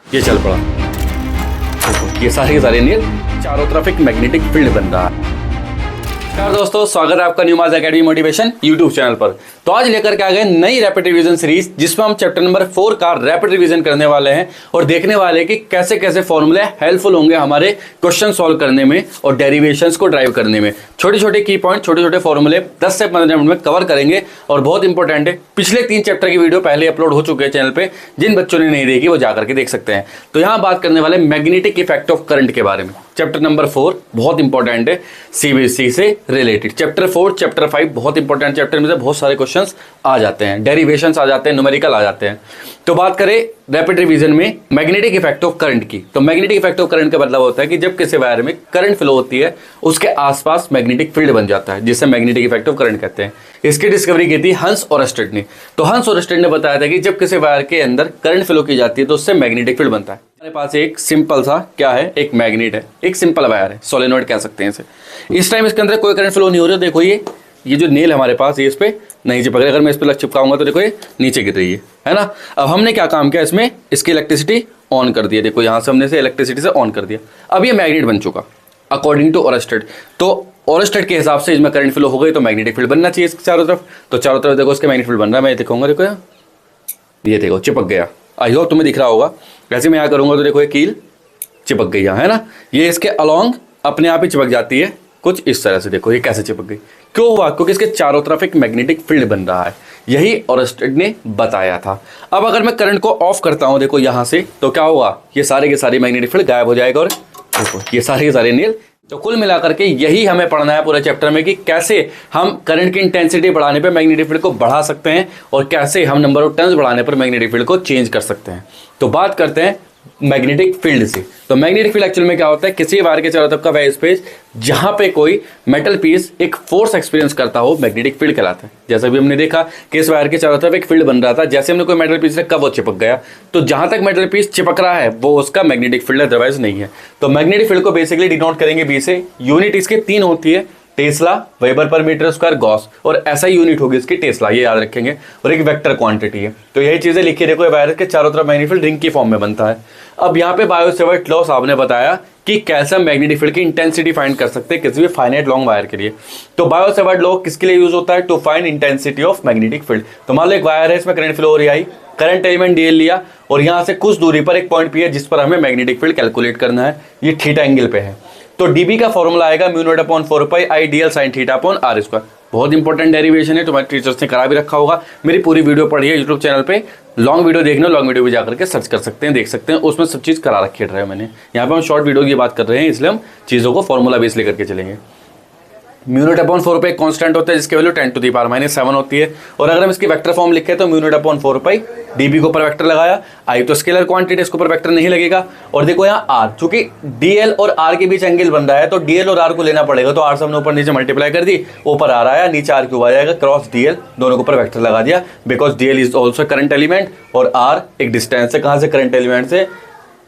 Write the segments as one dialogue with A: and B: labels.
A: ये चल पड़ा। देखो ये सारे के सारे नील, चारों तरफ एक मैग्नेटिक फील्ड बन रहा है। नमस्कार दोस्तों, स्वागत है आपका न्यू मास एकेडमी मोटिवेशन यूट्यूब चैनल पर। तो आज लेकर के आ गए नई रैपिड रिवीजन सीरीज, जिसमें हम चैप्टर नंबर 4 का रैपिड रिवीजन करने वाले हैं और देखने वाले हैं कि कैसे कैसे फॉर्मूले हेल्पफुल होंगे हमारे क्वेश्चन सॉल्व करने में और डेरिवेशंस को ड्राइव करने में। छोटे छोटे की पॉइंट, छोटे छोटे फॉर्मूले 10 से 15 मिनट में कवर करेंगे और बहुत इंपॉर्टेंट है। पिछले 3 चैप्टर की वीडियो पहले अपलोड हो चुके हैं चैनल पे, जिन बच्चों ने नहीं देखी वो जाकर के देख सकते हैं। तो यहाँ बात करने वाले मैग्नेटिक इफेक्ट ऑफ करंट के बारे में। चैप्टर नंबर 4 बहुत इंपॉर्टेंट है, सीबीएसई से रिलेटेड। चैप्टर 4, चैप्टर 5 बहुत इंपॉर्टेंट चैप्टर में से बहुत सारे क्वेश्चंस आ जाते हैं, डेरिवेशंस आ जाते हैं, न्यूमेरिकल आ जाते हैं। तो बात करें रैपिड रिवीजन में मैग्नेटिक इफेक्ट ऑफ करंट की, तो मैग्नेटिक इफेक्ट ऑफ करंट का मतलब होता है कि जब किसी वायर में करंट फ्लो होती है उसके आसपास मैग्नेटिक फील्ड बन जाता है, जिसे मैग्नेटिक इफेक्ट ऑफ करंट कहते हैं। इसकी डिस्कवरी की थी हंस ओरस्टेड ने। तो हंस ओरस्टेड ने बताया था कि जब किसी वायर के अंदर करंट फ्लो की जाती है तो उससे मैग्नेटिक फील्ड बनता है। हमारे पास एक सिंपल सा क्या है, एक मैग्नेट है, एक सिंपल वायर है, सोलेनोइड कह सकते हैं इसे। इस टाइम इसके अंदर कोई करंट फ्लो नहीं हो रहा। देखो ये जो नेल हमारे पास, ये इस पे नहीं चिपक रहा। अगर मैं इस पे चिपकाऊंगा तो देखो ये नीचे गिर रही है ना। अब हमने क्या काम किया, इसमें इसकी इलेक्ट्रिसिटी ऑन कर दिया। देखो यहाँ से हमने इसे इलेक्ट्रिसिटी से ऑन कर दिया। अब ये मैग्नेट बन चुका अकॉर्डिंग टू ओरस्टेड। तो ओरस्टेड के हिसाब से इसमें करंट फ्लो हो गई तो मैग्नेटिक फील्ड बनना चाहिए इसके चारों तरफ। तो चारों तरफ देखो इसके मैग्नेटिक फील्ड बन रहा है। मैं दिखाऊंगा, देखो ये देखो चिपक गया। आई होप तुम्हें दिख रहा होगा। वैसे मैं यहाँ करूँगा तो देखो ये कील चिपक गई है ना। ये इसके अलॉन्ग अपने आप ही चिपक जाती है कुछ इस तरह से। देखो ये कैसे चिपक गई, क्यों हुआ? क्योंकि इसके चारों तरफ एक मैग्नेटिक फील्ड बन रहा है। यही ओरस्टेड ने बताया था। अब अगर मैं करंट को ऑफ करता हूं देखो यहां से, तो क्या होगा, ये सारे के सारे मैग्नेटिक फील्ड गायब हो जाएगा और देखो ये सारे के सारे नील। तो कुल मिलाकर के यही हमें पढ़ना है पूरे चैप्टर में कि कैसे हम करंट की इंटेंसिटी बढ़ाने पर मैग्नेटिक फील्ड को बढ़ा सकते हैं और कैसे हम नंबर ऑफ टर्न्स बढ़ाने पर मैग्नेटिक फील्ड को चेंज कर सकते हैं। तो बात करते हैं मैग्नेटिक फील्ड से। तो मैग्नेटिक फील्ड एक्चुअल में क्या होता है, किसी वायर के चारों तरफ का वह स्पेस जहां पे कोई मेटल पीस एक फोर्स एक्सपीरियंस करता हो, मैग्नेटिक फील्ड कहलाता है। जैसा भी हमने देखा कि इस वायर के चारों तरफ एक फील्ड बन रहा था, जैसे हमने कोई मेटल पीस रखा वो चिपक गया। तो जहां तक मेटल पीस चिपक रहा है वो उसका मैग्नेटिक फील्ड, अदरवाइज नहीं है। तो मैग्नेटिक फील्ड को बेसिकली डिनोट करेंगे बी से। यूनिट इसके 3 होती है, tesla, weber per meter square, gauss, और ऐसा यूनिट होगी इसकी टेस्ला, ये याद रखेंगे। और एक वेक्टर क्वांटिटी है। तो यही चीजें लिखी देखो, वायर के चारों तरफ मैग्नेटिक फील्ड रिंग की फॉर्म में बनता है। अब यहाँ पे बायो-सेवर्ट लॉ साहब ने बताया कि कैसे हम मैग्नेटिक फील्ड की इंटेंसिटी फाइंड कर सकते हैं किसी भी फाइनाइट लॉन्ग वायर के लिए। तो बायो-सेवर्ट लॉ किसके लिए यूज होता है? To find intensity of magnetic field. तो मान लो एक वायर है, इसमें करंट फ्लो हो रही है, करंट एलिमेंट डीएल लिया और यहाँ से कुछ दूरी पर एक पॉइंट पी है जिस पर हमें मैग्नेटिक फील्ड कैलकुलेट करना है। ये थीटा एंगल पे है। तो डीबी का फॉर्मूला आएगा μ0/4π IDL sin θ/r²। बहुत इंपॉर्टेंट डेरिवेशन है, तुम्हारे टीचर्स ने करा भी रखा होगा। मेरी पूरी वीडियो पढ़ी है यूट्यूब चैनल पे, लॉन्ग वीडियो देखना, लॉन्ग वीडियो भी जाकर के सर्च कर सकते हैं, देख सकते हैं, उसमें सब चीज़ करा रखी है मैंने। यहाँ पे हम शॉर्ट वीडियो की बात कर रहे हैं, इसलिए हम चीज़ों को फॉर्मूला बेस लेकर के चलेंगे। μ0/4 पे कांस्टेंट होता है जिसकी वैल्यू 10⁻⁻7 होती है। और अगर हम इसकी वेक्टर फॉर्म लिखे तो μ0/4π, डीबी के ऊपर वेक्टर लगाया, आई तो स्केलर क्वांटिटी, इसके ऊपर वेक्टर नहीं लगेगा। और देखो यहाँ आर, चूंकि डीएल और आर के बीच एंगल बन रहा है तो डीएल और आर को लेना पड़ेगा। तो आर से हमने ऊपर नीचे मल्टीप्लाई कर दी, ऊपर आर आया, नीचे आर क्यूब आ जाएगा, क्रॉस डीएल, दोनों के ऊपर वेक्टर लगा दिया। Because DL is also current element और आर एक डिस्टेंस है, कहाँ से, करंट एलिमेंट से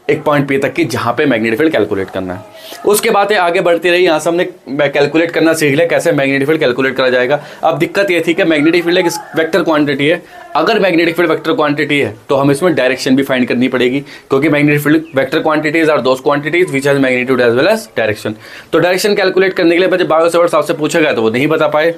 A: एक पॉइंट पी तक की, जहां पे मैग्नेटिक फील्ड कैलकुलेट करना है। उसके बाद आगे बढ़ती रही, यहां से हमने कैलकुलेट करना सीख लिया कैसे मैग्नेटिक फील्ड कैलकुलेट करा जाएगा। अब दिक्कत ये थी कि मैग्नेटिक फील्ड एक वेक्टर क्वांटिटी है। अगर मैग्नेटिक फील्ड वेक्टर क्वांटिटी है तो हम इसमें डायरेक्शन भी फाइंड करनी पड़ेगी, क्योंकि magnetic field vector quantities are those quantities which has magnitude as well as direction. तो डायरेक्शन कैलकुलेट करने के लिए जब बायो-सेवर्ट साहब से पूछा गया तो वो नहीं बता पाए।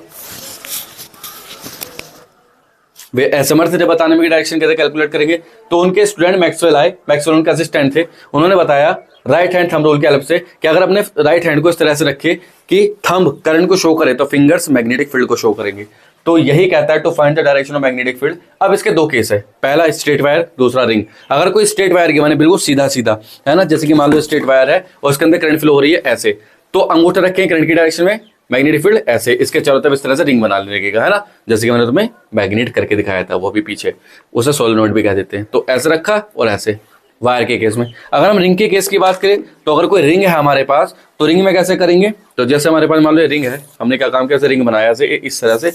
A: वे असमर्थ थे बताने में कि डायरेक्शन कैसे कैलकुलेट करेंगे। तो उनके स्टूडेंट मैक्सवेल आए, मैक्सवेल उनके असिस्टेंट थे, उन्होंने बताया राइट हैंड थंब रूल की हेल्प से कि अगर अपने राइट हैंड को इस तरह से रखे कि थंब करंट को शो करे तो फिंगर्स मैग्नेटिक फील्ड को शो करेंगे। तो यही कहता है to find the direction of magnetic field. अब इसके 2 केस है, पहला स्ट्रेट वायर, दूसरा रिंग। अगर कोई स्ट्रेट वायर की माने बिल्कुल सीधा सीधा है ना, जैसे कि मान लो स्ट्रेट वायर है और उसके अंदर करंट फ्लो हो रही है ऐसे, तो अंगूठा रखें करंट की डायरेक्शन में, मैग्नेटिक फील्ड ऐसे इसके चारों तरफ इस तरह से रिंग बना लगेगा, है ना, जैसे कि मैंने तुम्हें मैग्नेट करके दिखाया था, वो भी पीछे, उसे सोलेनोइड भी कह देते हैं। तो ऐसे रखा और ऐसे वायर के केस में। अगर हम रिंग के केस की बात करें तो अगर कोई रिंग है हमारे पास तो रिंग में कैसे करेंगे, तो जैसे हमारे पास मान लो रिंग है, हमने क्या काम किया, रिंग बनाया ऐसे इस तरह से,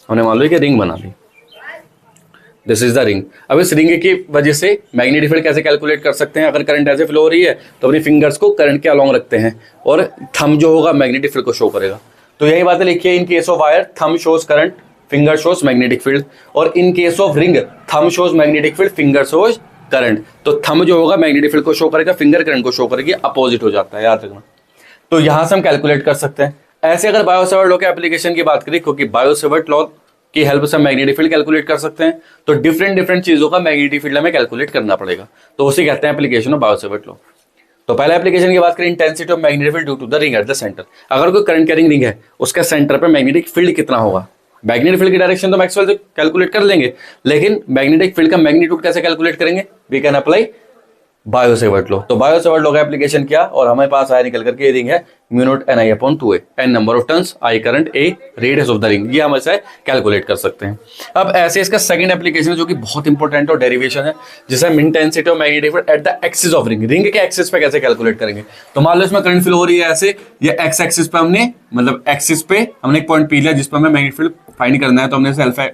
A: हमने मान लो कि रिंग बना ली, दिस इज द रिंग। अब इस रिंग की वजह से मैग्नेटिक फील्ड कैसे कैलकुलेट कर सकते हैं, अगर करंट ऐसे फ्लो हो रही है तो अपनी फिंगर्स को करंट के अलॉन्ग रखते हैं और थंब जो होगा मैग्नेटिक फील्ड को शो करेगा। तो यही बातें लिखिए, in case of wire thumb shows current, finger shows magnetic field, और in case of ring thumb shows magnetic field, finger shows current, तो थंब जो होगा मैग्नेटिक फील्ड को शो करेगा, फिंगर करंट को शो करेगी, अपोजिट हो जाता है, याद रखना। तो यहां से हम कैलकुलेट कर सकते हैं। ऐसे अगर बायो-सेवर्ट लॉ के एप्लीकेशन की बात करें, क्योंकि बायो-सेवर्ट लॉ की हेल्प से हम मैग्नेटिक फील्ड कैलकुलेट कर सकते हैं, तो डिफरेंट चीजों का मैग्नेटिक फील्ड हमें कैलकुलेट करना पड़ेगा, तो उसे कहते हैं एप्लीकेशन ऑफ बायो-सेवर्ट लॉ। तो पहले एप्लीकेशन की बात करें, intensity of magnetic field due to the ring at the centre. अगर कोई करंट कैरिंग रिंग है, उसका सेंटर पे मैग्नेटिक फील्ड कितना होगा, मैग्नेटिक फील्ड की डायरेक्शन तो मैक्सवेल से कैलकुलेट कर लेंगे, लेकिन मैग्नेटिक फील्ड का मैग्नीट्यूड कैसे कैलकुलेट करेंगे, we can apply Biot Savart law. तो बायो-सेवर्ट लॉ का एप्लीकेशन किया और हमारे पास आया निकल करके रिंग है mu naught N I upon 2a, N number of turns, I current, a radius of the ring, ये हम ऐसे कैलकुलेट कर सकते हैं। अब ऐसे इसका सेकंड एप्लीकेशन है जो कि बहुत इंपॉर्टेंट और डेरिवेशन है, जिसे हम intensity of magnetic field at the axis of ring, ring के एक्सिस पे कैसे कैलकुलेट करेंगे। तो मान लो इसमें करंट फ्लो हो रही है ऐसे, ये एक्स एक्सिस पे हमने मतलब एक्सिस पे हमने एक पॉइंट पी लिया जिस पर हमें मैग्नेटिक फील्ड फाइंड करना है, तो हमने इसे अल्फा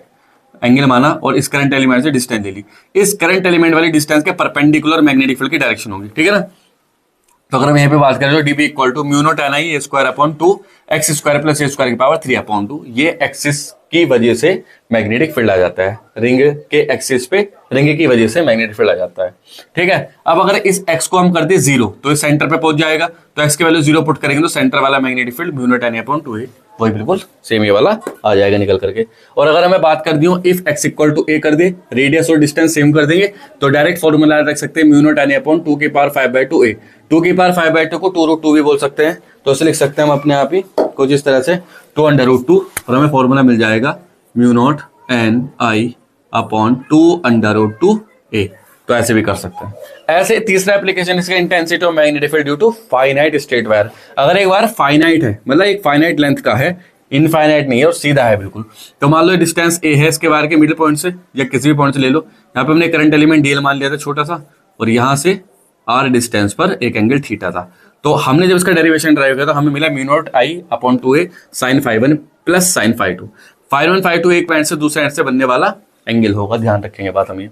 A: एंगल माना और इस करंट एलिमेंट से डिस्टेंस ले ली। इस करंट एलिमेंट वाली डिस्टेंस के परपेंडिकुलर मैग्नेटिक फील्ड की डायरेक्शन होगी, ठीक है ना। तो अगर हम यहाँ पे बात करें तो dB equal to mu naught N I a square upon 2 x square plus a square की पावर 3 अपॉन 2, ये एक्सिस की वजह से मैग्नेटिक फील्ड आ जाता है, रिंग के एक्सिस पे रिंग की वजह से मैग्नेटिक फील्ड आ जाता है, ठीक है। अब अगर इस एक्स को हम कर दे 0 तो इस सेंटर पे पहुंच जाएगा, तो एक्स की वैल्यू 0 पुट करेंगे तो सेंटर वाला magnetic field mu naught N I upon 2 वही बिल्कुल सेम ये वाला आ जाएगा निकल करके। और अगर हमें बात कर दी हो इफ एक्स इक्वल टू ए कर दे, रेडियस और डिस्टेंस सेम कर देंगे, तो डायरेक्ट फॉर्मूला रख सकते हैं म्यू नॉट एन अपॉन 2 की पावर 5/2a, 2 की पावर 5/2 को 2√2 भी बोल सकते हैं, तो इसे लिख सकते हैं हम अपने आप ही कुछ इस तरह से 2√2 और हमें फॉर्मूला मिल जाएगा mu naught N I upon 2√2a, तो ऐसे भी कर सकते हैं। ऐसे तीसरा एप्लीकेशन इसका intensity of magnetic field due to finite straight wire. अगर एक वायर फाइनाइट है, मतलब एक फाइनाइट लेंथ का है, इनफाइनाइट नहीं है और सीधा है बिल्कुल, तो मान लो डिस्टेंस ए है इसके वायर के मिडिल पॉइंट से या किसी भी पॉइंट से ले लो, यहाँ पे हमने करंट एलिमेंट डीएल मान लिया था छोटा सा, और यहाँ से आर डिस्टेंस पर एक एंगल थीटा था। तो हमने जब इसका डेरिवेशन ड्राइव किया तो हमें मिला mu not I upon 2a sine φ1 plus sine φ2। φ1 φ2 एक पॉइंट से दूसरे एंड से बनने वाला एंगल होगा, ध्यान रखेंगे बात हम ये।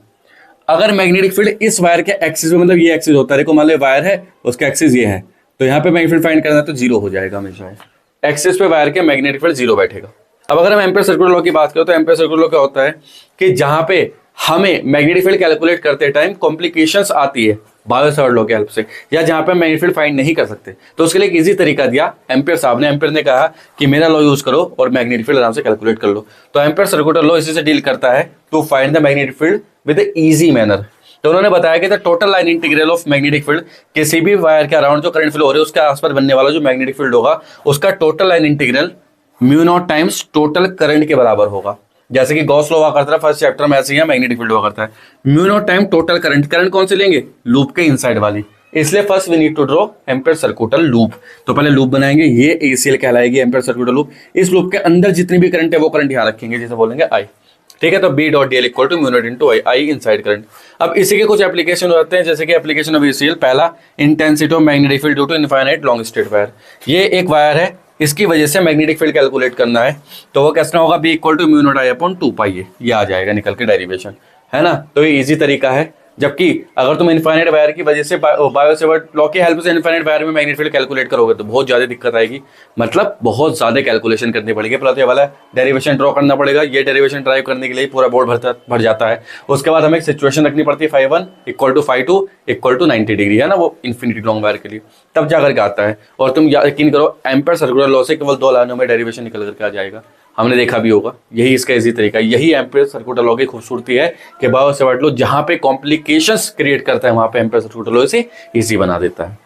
A: अगर मैग्नेटिक फील्ड इस वायर के एक्सिस में, मतलब ये एक्सिस होता है, देखो मान लो वायर है उसका एक्सिस ये है, तो यहाँ पे मैग्नेटिक फील्ड फाइंड करना है तो 0 हो जाएगा हमेशा, एक्सिस पे वायर के मैग्नेटिक फील्ड 0 बैठेगा। अब अगर हम एम्पियर सर्कुलर लॉ की बात करें तो एम्पियर सर्कुलर लॉ क्या होता है कि जहां पे हमें मैग्नेटिक फील्ड कैलकुलेट करते टाइम कॉम्प्लिकेशंस आती है बायो-सेवर्ट लॉ की हेल्प से, या जहां पे मैग्नेटिक फील्ड फाइंड नहीं कर सकते, तो उसके लिए एक इजी तरीका दिया एम्पियर साहब ने। एम्पियर ने कहा कि मेरा लॉ यूज करो और मैग्नेटिक फील्ड आराम से कैलकुलेट कर लो। तो एम्पियर सर्कुलर लॉ इसी से डील करता है to find the magnetic field with easy manner. तो उन्होंने बताया कि the total line integral of magnetic field, किसी भी वायर के अराउंड जो करंट फ्लो हो रहा है उसके आसपास बनने वाला जो मैग्नेटिक फील्ड होगा उसका total line integral mu naught times total current के बराबर होगा। जैसे कि गॉस लॉ हुआ करता है फर्स्ट चैप्टर में, ऐसे ही मैग्नेटिक फील्ड हुआ करता है। Mu naught time total current, current कौन से लेंगे, लूप के इनसाइड वाली, इसलिए first we need to draw Ampere circular loop. तो पहले लूप बनाएंगे, ये एसीएल कहलाएगी एम्पियर सर्कुलर लूप। इस लूप के अंदर जितनी भी करंट है वो करंट यहाँ रखेंगे, जैसे बोलेंगे आई, ठीक है। तो B dot d l equal to mu naught into I, I inside current. अब इसी के कुछ एप्लीकेशन होते हैं, जैसे कि एप्लीकेशन ऑफ एसीएल, पहला intensity of magnetic field due to infinite long straight wire. ये एक वायर है, इसकी वजह से मैग्नेटिक फील्ड कैलकुलेट करना है, तो वो कैसे होगा, B equal to mu not I upon 2 pi, ये आ जाएगा निकल के डेरिवेशन, है ना। तो ये इजी तरीका है। जबकि अगर तुम इनफाइनाइट वायर की वजह से बायो-सेवर्ट लॉ की हेल्प से इनफाइनाइट वायर में मैग्नेटिक फील्ड कैलकुलेट करोगे तो बहुत ज्यादा दिक्कत आएगी, मतलब बहुत ज्यादा कैलकुलेशन करनी पड़ेगी। पहले तो ये वाला डेरिवेशन ड्रॉ करना पड़ेगा, ये डेरिवेशन ड्राइव करने के लिए पूरा बोर्ड भर जाता है। उसके बाद हमें एक सिचुएशन रखनी पड़ती है φ1 equal to φ2 equal to 90 degree, है ना, वो इन्फिनिटी लॉन्ग वायर के लिए, तब जाकर के आता है। और तुम यकीन करो एम्पियर सर्कुलर लॉ से केवल 2 लाइनों में डेरिवेशन निकल करके आ जाएगा, हमने देखा भी होगा। यही इसका इजी तरीका है, यही एम्पियर सर्कुलर लॉ की खूबसूरती है कि बायो-सेवर्ट लॉ जहां पे कॉम्प्लिकेशंस क्रिएट करता है वहां पे एम्पियर सर्कुलर लॉ इसे इजी बना देता है।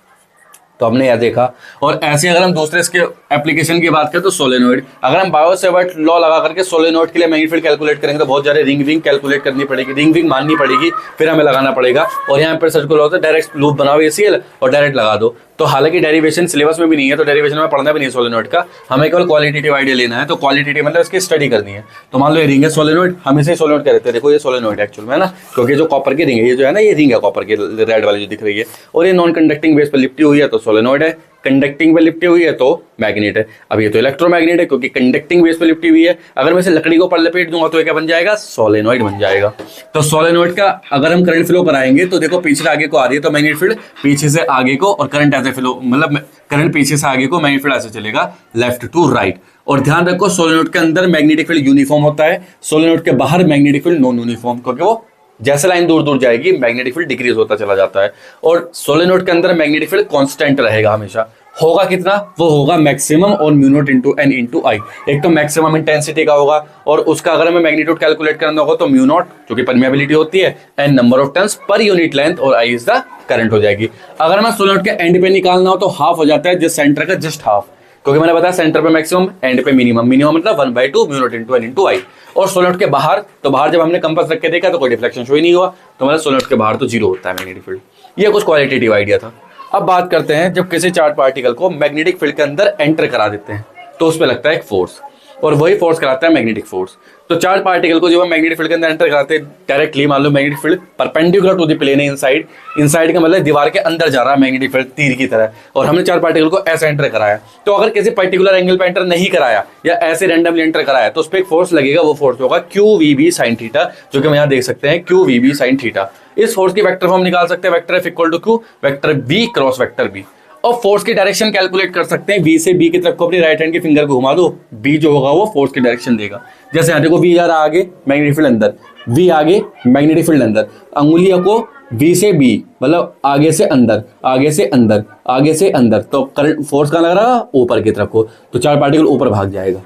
A: तो हमने यह देखा। और ऐसे अगर हम दूसरे इसके एप्लीकेशन की बात करें तो सोलेनोइड, अगर हम बायो-सेवर्ट लॉ लगा करके सोलेनोइड के लिए मैग्नेटिक फील्ड कैलकुलेट करेंगे तो बहुत सारे रिंग विंग कैलकुलेट करनी पड़ेगी, रिंग विंग माननी पड़ेगी, फिर हमें लगाना पड़ेगा। और यहाँ पर सर्कुलर लॉ डायरेक्ट लूप बनाओ एसीएल और डायरेक्ट लगा दो। तो हालांकि डेरिवेशन सिलेबस में भी नहीं है, तो डेरिवेशन में पढ़ना भी नहीं सोलेनोइड का, हमें केवल क्वालिटेटिव आइडिया लेना है। तो क्वालिटेटिव मतलब इसकी स्टडी करनी है। तो मान लो ये रिंग है सोलेनोइड, हम इसे सोलेनोइड कहते हैं, देखो ये सोलेनोइड एक्चुअल में, है ना, क्योंकि जो कॉपर की रिंग है, ये जो है ना, ये रिंग है कॉपर की रेड वाली जो दिख रही है, और ये नॉन कंडक्टिंग बेस पर लिपटी हुई है तो सोलेनोइड है, कंडक्टिंग पे लिपटी हुई है तो मैग्नेट है। अब ये तो इलेक्ट्रोमैग्नेट है क्योंकि कंडक्टिंग बेस पे लिपटी हुई है। अगर मैं इसे लकड़ी को ऊपर लपेट दूंगा तो ये क्या बन जाएगा, सोलेनोइड बन जाएगा। तो सोलेनोइड का अगर हम करंट फ्लो कराएंगे तो देखो पीछे से आगे को आ रही है तो मैग्नेटिक फील्ड पीछे से आगे को, और करंट ऐसे फ्लो, मतलब करंट पीछे से आगे को, मैग्नेटिक फील्ड ऐसे चलेगा लेफ्ट टू राइट। और ध्यान रखो सोलेनोइड के अंदर मैग्नेटिक फील्ड यूनिफॉर्म होता है, सोलेनोइड के बाहर मैग्नेटिक फील्ड नॉन यूनिफॉर्म, क्योंकि वो जैसे लाइन दूर दूर जाएगी मैग्नेटिक फील्ड डिक्रीज होता चला जाता है। और सोलेनोइड के अंदर मैग्नेटिक फील्ड कांस्टेंट रहेगा हमेशा। होगा कितना, वो होगा मैक्सिमम और mu not into N into I. एक तो मैक्सिमम इंटेंसिटी का होगा और उसका अगर हमें मैग्नीट्यूड कैलकुलेट करना होगा तो म्यू नॉट जो कि परमेबिलिटी होती है, N number of turns per unit length और आई इज द करंट हो जाएगी। अगर हमें सोलेनोइड के एंड पे निकालना हो तो हाफ हो जाता है, जिस सेंटर का जस्ट हाफ, क्योंकि मैंने बताया सेंटर पे मैक्सिमम एंड पे मिनिमम। मिनिमम मतलब 1/2 mu not into N into I. और सोलेनोइड के बाहर, तो बाहर जब हमने कंपास रख के देखा तो कोई डिफ्लेक्शन शो ही नहीं हुआ, तो मतलब सोलेनोइड के बाहर तो जीरो होता है मैग्नेटिक फील्ड। ये कुछ क्वालिटेटिव आइडिया था। अब बात करते हैं जब किसी चार्ज पार्टिकल को मैग्नेटिक फील्ड के अंदर एंटर करा देते हैं तो उस पर लगता है एक फोर्स, और वही फोर्स कराता है मैग्नेटिक फोर्स। तो चार्ज पार्टिकल को जब हम मैग्नेटिक फील्ड के अंदर एंटर कराते हैं डायरेक्टली, मान लो magnetic field perpendicular to the plane है इनसाइड, इनसाइड का मतलब दीवार के अंदर जा रहा है मैग्नेटिक फील्ड तीर की तरह, और हमने चार्ज पार्टिकल को ऐसे एंटर कराया। तो अगर किसी पर्टिकुलर एंगल पे एंटर नहीं कराया या ऐसे रैंडमली एंटर कराया तो उस पर एक फोर्स लगेगा, वो फोर्स होगा q v B sine theta, जो कि हम यहाँ देख सकते हैं q v B sine theta. इस फोर्स की वेक्टर फॉर्म निकाल सकते हैं, vector F equal to q vector B cross vector B. और फोर्स की डायरेक्शन कैलकुलेट कर सकते हैं, वी से बी की तरफ को अपनी राइट हैंड की फिंगर को घुमा दो, बी जो होगा वो फोर्स की डायरेक्शन देगा। जैसे यहाँ देखो वी जा रहा आगे मैग्नेटिक फील्ड अंदर, वी आगे मैग्नेटिक फील्ड अंदर, अंगुलियों को वी से बी मतलब आगे से अंदर, आगे से अंदर, आगे से अंदर, तो करंट फोर्स कहाँ लग रहा, ऊपर की तरफ को, तो चार्ज पार्टिकल ऊपर भाग जाएगा,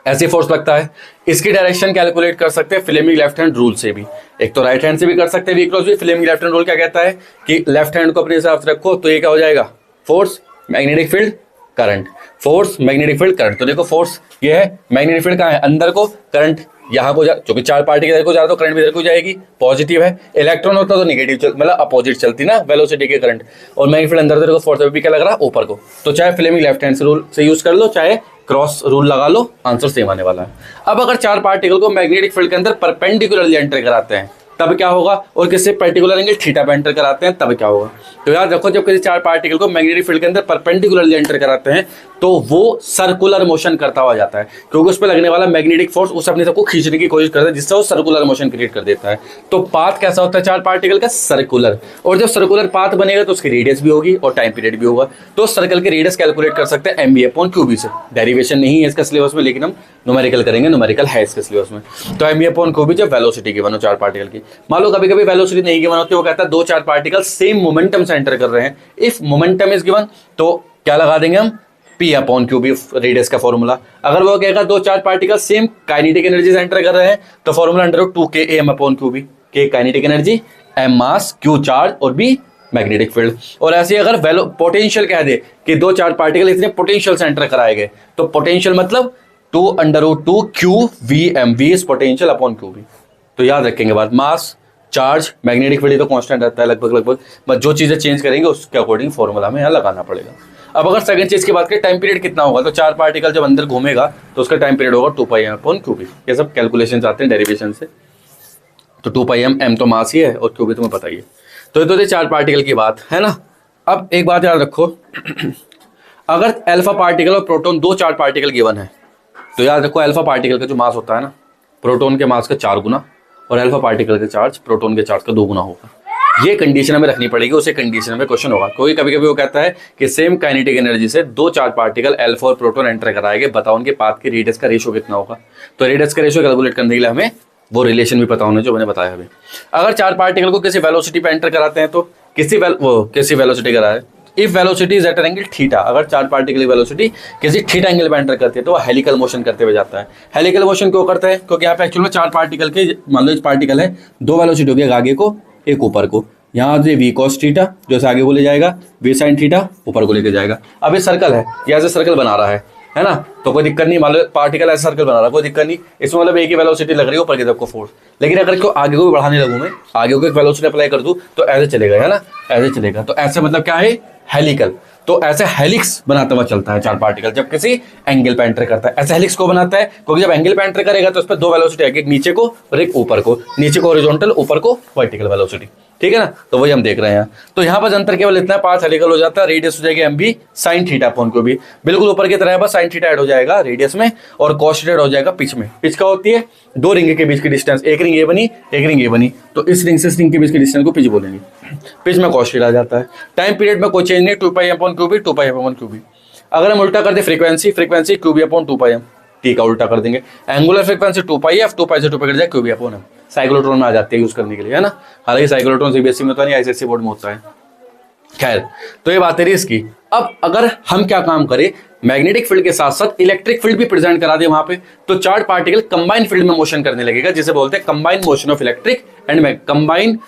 A: ऐसे फोर्स लगता है। इसकी डायरेक्शन कैलकुलेट कर सकते हैं फ्लेमिंग लेफ्ट हैंड रूल से भी, एक तो राइट हैंड से भी कर सकते हैं v cross v. Fleming left hand rule क्या कहता है कि लेफ्ट हैंड को अपने हिसाब से रखो तो ये क्या हो जाएगा, force magnetic field current, force magnetic field current. तो देखो फोर्स ये है, मैग्नेटिक फील्ड कहाँ है, अंदर को, करंट यहाँ को क्योंकि चार पार्टिकल इधर को जा रहा तो करंट भी इधर को जाएगी, पॉजिटिव है। इलेक्ट्रॉन होता तो नेगेटिव मतलब अपोजिट चलती ना वेलोसिटी के करंट, और मैग्नेटिक फील्ड अंदर को, फोर्स भी क्या लग रहा है ऊपर को। तो चाहे फ्लेमिंग लेफ्ट हैंड से रूल से यूज कर लो, चाहे क्रॉस रूल लगा लो, आंसर सेम आने वाला है। अब अगर चार पार्टिकल को मैग्नेटिक फील्ड के अंदर परपेंडिकुलरली एंटर कराते हैं तब क्या होगा, और किसी पर्टिकुलर एंगल थीटा पे एंटर कराते हैं तब क्या होगा। तो याद रखो जब किसी चार पार्टिकल को मैग्नेटिक फील्ड के अंदर परपेंडिकुलरली एंटर कराते हैं तो वो सर्कुलर मोशन करता हुआ जाता है, क्योंकि उस पर लगने वाला मैग्नेटिक फोर्स उस अपने सबको खींचने की कोशिश करता है, जिससे वो सर्कुलर मोशन क्रिएट कर देता है। तो पाथ कैसा होता है चार पार्टिकल का, सर्कुलर। और जब सर्कुलर पाथ बनेगा तो उसकी रेडियस भी होगी और टाइम पीरियड भी होगा। तो सर्कल की रेडियस कैलकुलेट कर सकते हैं mv/qb से। डेरिवेशन नहीं है इसका सिलेबस में, लेकिन हम न्यूमेरिकल करेंगे, न्यूमेरिकल है इसके सिलेबस में। तो mv/qb जब वेलोसिटी गिवन हो चार पार्टिकल की, मान लो कभी कभी वेलोसिटी नहीं गिवन होती, वो कहता है दो चार पार्टिकल सेम मोमेंटम से एंटर कर रहे हैं, इफ मोमेंटम इज गिवन तो क्या लगा देंगे हम, p/qb रेडियस का फॉर्मूला। अगर वो कहेगा दो चार पार्टिकल सेम काइनेटिक एनर्जी से एंटर कर रहे हैं तो formula √2kAm/qb, k kinetic energy, m मास, q चार्ज और b मैग्नेटिक फील्ड। और ऐसे अगर पोटेंशियल कह दे कि दो चार पार्टिकल इतने पोटेंशियल से एंटर कराए गए तो पोटेंशियल मतलब 2√2qVm, v is potential upon qb। तो याद रखेंगे बात, मास, चार्ज, मैग्नेटिक फील्ड तो कांस्टेंट रहता है लगभग, बस जो चीजें चेंज करेंगे उसके अकॉर्डिंग फॉर्मूला हमें यहाँ लगाना पड़ेगा। अब अगर सेकंड चीज की बात करें टाइम पीरियड कितना होगा, तो चार पार्टिकल जब अंदर घूमेगा तो उसका टाइम पीरियड होगा 2πm/qb। ये सब कैलकुलेशन आते हैं डेरिवेशन से। तो 2πm, m तो मास ही है और qb तुम्हें पता ही है। तो ये तो चार पार्टिकल की बात है ना। अब एक बात याद रखो अगर अल्फा पार्टिकल और प्रोटॉन दो चार पार्टिकल गिवन है तो याद रखो अल्फा पार्टिकल का जो मास होता है ना प्रोटॉन के मास का 4 गुना, और अल्फा पार्टिकल का चार्ज प्रोटॉन के चार्ज का 2 गुना होगा। ये कंडीशन हमें रखनी पड़ेगी, उसे कंडीशन में क्वेश्चन होगा। कोई कभी कभी वो कहता है कि सेम काइनेटिक एनर्जी से दो चार पार्टिकल अल्फा और प्रोटॉन एंटर कराएंगे, बताओ उनके पाथ के रेडियस का रेशियो कितना होगा। तो रेडियस का रेशियो कैलकुलेट करने के लिए हमें वो रिलेशन भी पता होना जो मैंने बताया अभी। अगर चार पार्टिकल को किसी वेलोसिटी पे एंटर कराते हैं तो किसी वेलोसिटी करा है, if velocity is at an angle theta, अगर चार पार्टिकल की वेलोसिटी किसी थीटा एंगल पे एंटर करती है तो वो हेलिकल मोशन करते हुए जाता है। हेलिकल मोशन क्यों करता है, क्योंकि यहाँ पे एक्चुअल में चार पार्टिकल के, मान लो इस पार्टिकल है, दो वेलोसिटी होगी, एक आगे को एक ऊपर को। यहाँ से वी कॉस थीटा जो आगे को ले जाएगा, वी साइन थीटा ऊपर को लेके जाएगा। अब ये सर्कल है, यहाँ से सर्कल बना रहा है ना, तो कोई दिक्कत नहीं। मान लो पार्टिकल ऐसा सर्कल बना रहा है, कोई दिक्कत नहीं, इसमें मतलब एक ही वेलोसिटी लग रही है ऊपर की तरफ को फोर्स। लेकिन अगर इसको आगे को भी बढ़ाने लगूँ मैं, आगे को एक वेलोसिटी अप्लाई कर दूँ तो ऐसे चलेगा, है ना, ऐसे चलेगा। तो ऐसे मतलब क्या है, हेलिकल। तो ऐसे हेलिक्स बनाता हुआ चलता है चार पार्टिकल जब किसी एंगल पे एंटर करता है। ऐसे हेलिक्स को बनाता है क्योंकि जब एंगल पे एंटर करेगा तो उस पर दो वेलोसिटी आएगी, एक नीचे को और एक ऊपर को, नीचे को हॉरिजॉन्टल, ऊपर को वर्टिकल वेलोसिटी, ठीक है ना। तो वही हम देख रहे हैं। तो यहाँ पर अंतर केवल इतना, पाथ हेलिकल हो जाता है, रेडियस हो जाएगी mb sine theta upon qb, बिल्कुल ऊपर की तरह है, बस साइन थीटा ऐड हो जाएगा रेडियस में और कॉस थीटा हो जाएगा पिच में। पिच क्या होती है, दो रिंग के बीच की डिस्टेंस, एक रिंग ए बनी एक रिंग ए बनी, तो इस रिंग से इस रिंग के बीच की डिस्टेंस को पिच बोलेंगे। पिच में कॉस थीटा आ जाता है। टाइम पीरियड में कोई चेंज नहीं, 2πm/qb 2πm/qb। अगर हम उल्टा कर दे फ्रीक्वेंसी qb/2πm, टी का उल्टा कर देंगे। एंगुलर फ्रीक्वेंसी 2πf, 2π से 2π कट जाए qb/m। साइक्लोट्रॉन में आ जाती है यूज करने के लिए, है ना। हालांकि साइक्लोट्रॉन सीबीएसई में तो नहीं, आईसीएसई बोर्ड में होता है। खैर, तो ये बात है इसकी। अब अगर हम क्या काम करें, मैग्नेटिक फील्ड के साथ साथ इलेक्ट्रिक फील्ड भी प्रेजेंट करा दे वहां पे, तो चार्ज पार्टिकल कंबाइन फील्ड में मोशन करने लगेगा, जिसे बोलते हैं combine motion of electric and combine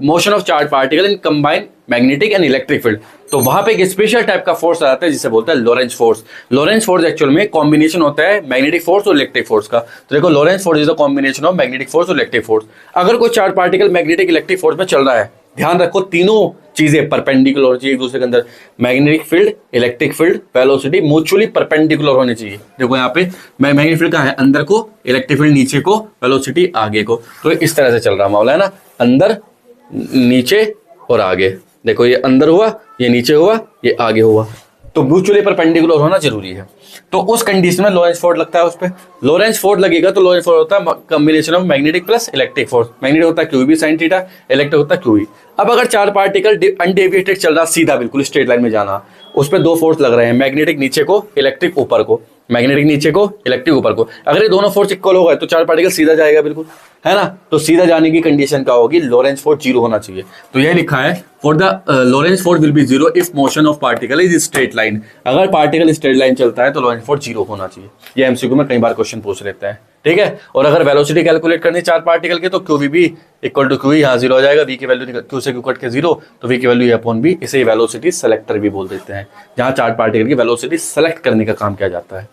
A: motion of charge particle in combine magnetic and electric field. तो वहां पे एक स्पेशल टाइप का फोर्स आता है जिसे बोलते हैं Lorentz force. Lorentz force actual में कॉम्बिनेशन होता है मैग्नेटिक फोर्स और इलेक्ट्रिक फोर्स का। तो देखो, Lorentz force is the combination of magnetic force और इलेक्ट्रिक फोर्स। अगर कोई charge particle magnetic electric force में चल रहा है, ध्यान रखो तीनों चीजें परपेंडिकुलर होनी चाहिए एक दूसरे के अंदर। Magnetic field, electric field, velocity mutually perpendicular होनी चाहिए। देखो यहाँ पे मैग्नेटिक फील्ड कहाँ है, अंदर को, इलेक्ट्रिक फील्ड नीचे को, वेलोसिटी आगे को। तो इस तरह से चल रहा मामला है ना, अंदर, नीचे और आगे। देखो ये अंदर हुआ, ये नीचे हुआ, ये आगे हुआ, तो म्यूचुअली परपेंडिकुलर होना जरूरी है। तो उस कंडीशन में लोरेंज फोर्स लगता है उस पर। लोरेंज फोर्स लगेगा तो लोरेंज फोर्स होता है combination of magnetic plus electric force. Magnetic होता है क्यूबी साइन थीटा, इलेक्ट्रिक होता है क्यूई। अब अगर चार पार्टिकल अनडेविएटेड चल रहा, सीधा बिल्कुल स्ट्रेट लाइन में जाना, उस पर दो फोर्स लग रहे हैं, मैग्नेटिक नीचे को, इलेक्ट्रिक ऊपर को, मैग्नेटिक नीचे को, इलेक्ट्रिक ऊपर को। अगर ये दोनों फोर्स इक्वल हो गए तो चार पार्टिकल सीधा जाएगा बिल्कुल, है ना। तो सीधा जाने की कंडीशन क्या होगी, लोरेंज फोर्स जीरो होना चाहिए। तो यह लिखा है for the Lorentz force will be zero if motion of particle is straight line. अगर पार्टिकल स्ट्रेट लाइन चलता है तो लोरेंज फोर्स जीरो होना चाहिए। ये एमसीक्यू में कई बार क्वेश्चन पूछ लेते हैं, ठीक है। और अगर वेलोसिटी कैलकुलेट करनी चार पार्टिकल के, तो q v B equal to q, यहाँ जीरो हो जाएगा, वी की वैल्यू क्यू से क्यू कट के जीरो, तो वी की वैल्यू अपॉन बी। इसे वेलोसिटी सेलेक्टर भी बोल देते हैं, जहाँ चार पार्टिकल की वेलोसिटी सेलेक्ट करने का काम किया जाता है,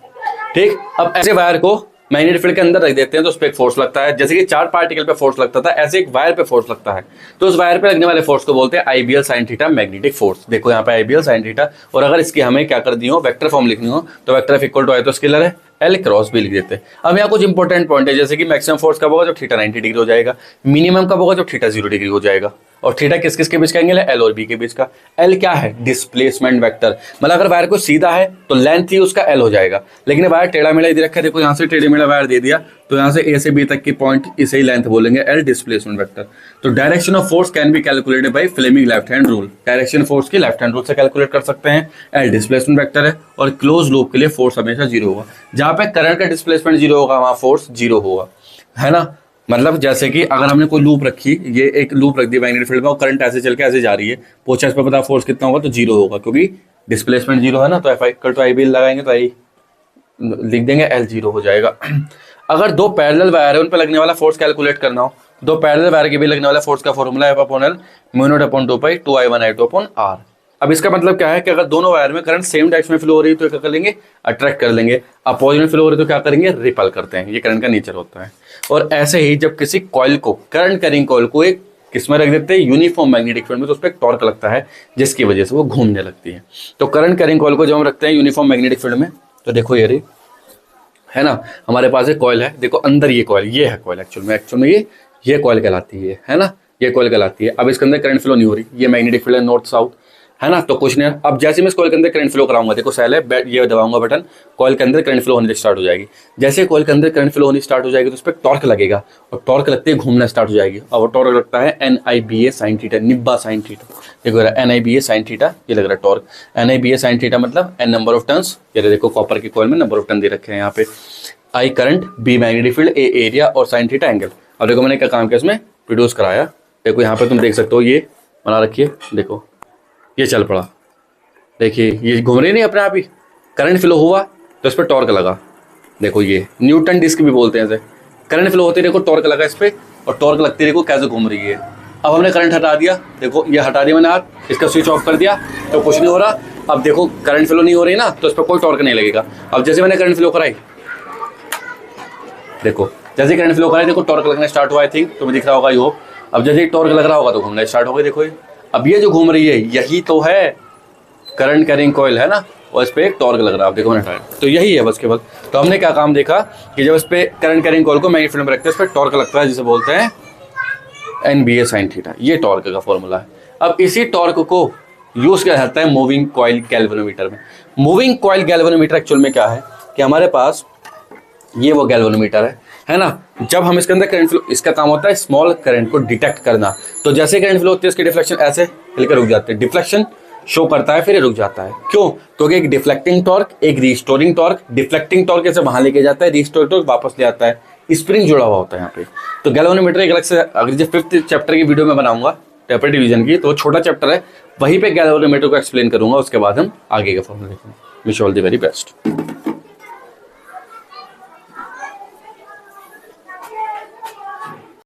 A: ठीक। अब ऐसे वायर को मैग्नेटिक फील्ड के अंदर रख देते हैं तो उस पर एक फोर्स लगता है। जैसे कि चार पार्टिकल पे फोर्स लगता था, ऐसे एक वायर पे फोर्स लगता है। तो उस वायर पे लगने वाले फोर्स को बोलते हैं IBL sine theta magnetic force. देखो यहाँ पे आईबीएल साइन थीटा, और अगर इसकी हमें क्या कर दी हो, वेक्टर फॉर्म लिखनी हो, तो वेक्टर एफ इक्वल टू आई तो स्केलर है, एल क्रॉस भी लिख देते हैं। अब यहाँ कुछ इंपॉर्टेंट पॉइंट है, जैसे कि मैक्सिमम फोर्स कब होगा, जब थीटा 90 डिग्री हो जाएगा। मिनिमम कब होगा, जब थीटा 0 डिग्री हो जाएगा। और थीटा किस किस के बीच का एंगल है, एल और बी के बीच का। एल क्या है, डिस्प्लेसमेंट वेक्टर। मतलब अगर वायर को सीधा है तो लेंथ ही उसका एल हो जाएगा, लेकिन वायर टेढ़ा मेढ़ा दे रखा है, देखो यहाँ से टेढ़े मेढ़ा वायर दे दिया, तो यहाँ से ए से बी तक की पॉइंट इसे ही लेंथ बोलेंगे, एल डिस्प्लेसमेंट वेक्टर। तो direction of force can be calculated by Fleming left hand rule. Direction force की लेफ्ट हैंड रूल से कैलकुलेट कर सकते हैं। एल डिस्प्लेसमेंट वेक्टर है, और क्लोज लूप के लिए फोर्स हमेशा जीरो होगा। जहाँ पे करंट का डिस्प्लेसमेंट जीरो होगा वहाँ फोर्स जीरो होगा, है ना। मतलब जैसे कि अगर हमने कोई लूप रखी, ये एक लूप रख दी मैग्नेटिक फील्ड में, और करंट ऐसे चल के ऐसे जा रही है, पोचा इस पर पता फोर्स कितना होगा, तो जीरो होगा, क्योंकि डिस्प्लेसमेंट जीरो है ना। तो F I equal to I B लगाएंगे तो आई लिख देंगे, एल जीरो हो जाएगा। अगर दो पैरेलल वायर है, उन पर लगने वाला फोर्स कैलकुलेट करना हो, दो पैरेलल वायर के भी लगने वाला फोर्स का फॉर्मूला है upon L mu naught upon 2 pi 2I1I2 upon r. अब इसका मतलब क्या है कि अगर दोनों वायर में करंट सेम डायरेक्शन में फ्लो हो रही है तो क्या कर लेंगे, अट्रैक्ट कर लेंगे। अपोजिट में फ्लो हो रही है तो क्या करेंगे, रिपल करते हैं। ये करंट का नेचर होता है। और ऐसे ही जब किसी कॉइल को, करंट कैरिंग कॉइल को एक किसमें रख देते हैं, यूनिफॉर्म मैग्नेटिक फील्ड में, तो उस पर एक टॉर्क लगता है जिसकी वजह से वो घूमने लगती है। तो करंट कैरिंग कॉइल को जब हम रखते हैं यूनिफॉर्म मैग्नेटिक फील्ड में, तो देखो ये रही, है ना, हमारे पास एक कॉइल है, देखो अंदर ये कॉइल, ये है कॉइल एक्चुअल में ये कॉइल कहलाती है ना, ये कॉइल कहलाती है। अब इसके अंदर करंट फ्लो नहीं हो रही, ये मैग्नेटिक फील्ड है नॉर्थ साउथ, है ना, तो कुछ नहीं। अब जैसे मैं इस कॉइल के अंदर करंट फ्लो कराऊंगा, देखो सेल है, ये दबाऊंगा बटन, कॉइल के अंदर करंट फ्लो होने स्टार्ट हो जाएगी। जैसे कॉइल के अंदर करंट फ्लो होनी स्टार्ट हो जाएगी तो उस पर टॉर्क लगेगा, और टॉर्क लगते ही घूमना स्टार्ट हो जाएगी। और वो टॉर्क लगता है NIBA साइन थीटा, निब्बा साइन थीटा। देखो NIBA साइन थीटा, ये लग रहा है टॉर्क। NIBA साइन थीटा मतलब n नंबर ऑफ टर्न्स। ये देखो कॉपर की कॉइल में नंबर ऑफ टर्न दे रखे हैं यहाँ पे। I current, B magnetic field, A area और साइन थीटा एंगल। अब देखो मैंने क्या काम किया, इसमें प्रोड्यूस कराया। देखो यहाँ पे तुम देख सकते हो, ये बना रखिए, देखो ये चल पड़ा, देखिए ये घूम रही नहीं अपने आप ही, करंट फ्लो हुआ तो इस पर टॉर्क लगा। देखो ये न्यूटन डिस्क भी बोलते हैं इसे। करंट फ्लो होते देखो टॉर्क लगा इस पर, और टॉर्क लगती देखो कैसे घूम रही है। अब हमने करंट हटा दिया, देखो ये हटा दिया मैंने हाथ, इसका स्विच ऑफ कर दिया तो कुछ नहीं हो रहा। अब देखो करंट फ्लो नहीं हो रही ना, तो इस पर कोई टॉर्क नहीं लगेगा। अब जैसे मैंने करंट फ्लो कराई, देखो जैसे करंट फ्लो कराई, देखो टॉर्क लगना स्टार्ट हुआ। आई थिंक तुम्हें दिख रहा होगा, ये अब जैसे टॉर्क लग रहा होगा तो घूमना स्टार्ट हो गई। देखो अब ये जो घूम रही है यही तो है करंट कैरिंग कॉइल, है ना, और इस पर एक टॉर्क लग रहा है। आप देखो मैंने हटाया, तो यही है बस केवल। तो हमने क्या काम देखा कि जब इस पर करंट कैरिंग कॉइल को मैग्नेटिक फील्ड में रखते हैं, इस पर टॉर्क लगता है जिसे बोलते हैं NBA साइन थीटा। ये टॉर्क का फॉर्मूला है। अब इसी टॉर्क को यूज किया जाता है मूविंग कॉइल गैल्वेनोमीटर में। मूविंग कॉइल गैल्वेनोमीटर एक्चुअल में क्या है कि हमारे पास ये वो गैल्वेनोमीटर है ना। जब हम इसके अंदर करंट फ्लो, इसका काम होता है स्मॉल करंट को डिटेक्ट करना। तो जैसे करंट फ्लो होती है, इसके डिफ्लेक्शन ऐसे हिलकर रुक जाते हैं, डिफ्लेक्शन शो करता है, फिर ये रुक जाता है। क्यों? क्योंकि एक डिफ्लेक्टिंग टॉर्क, एक रिस्टोरिंग टॉर्क। डिफ्लेक्टिंग टॉर्क ऐसे वहां लेके जाता है, रिस्टोरिंग टॉर्क वापस ले आता है। स्प्रिंग जुड़ा हुआ होता है यहाँ पे। तो गैल्वेनोमीटर एक अलग से, अगर जो 5th चैप्टर की वीडियो में बनाऊंगा टेपर डिवीजन की, तो वो छोटा चैप्टर है, वहीं पे गैल्वेनोमीटर को एक्सप्लेन करूंगा, उसके बाद हम आगे का फॉर्मूला देखेंगे। Wish all the very best.